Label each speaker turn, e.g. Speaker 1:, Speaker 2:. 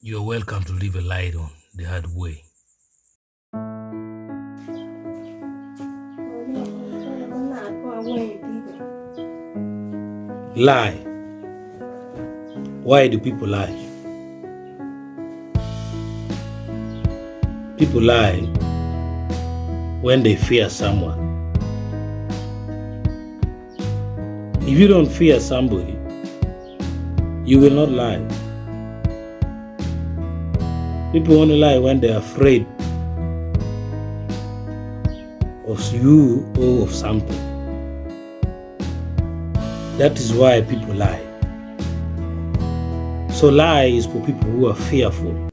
Speaker 1: You're welcome to live a light on the hard way. Lie. Why do people lie? People lie when they fear someone. If you don't fear somebody, you will not lie. People only lie when they're afraid of you or of something. That is why people lie. So lie is for people who are fearful.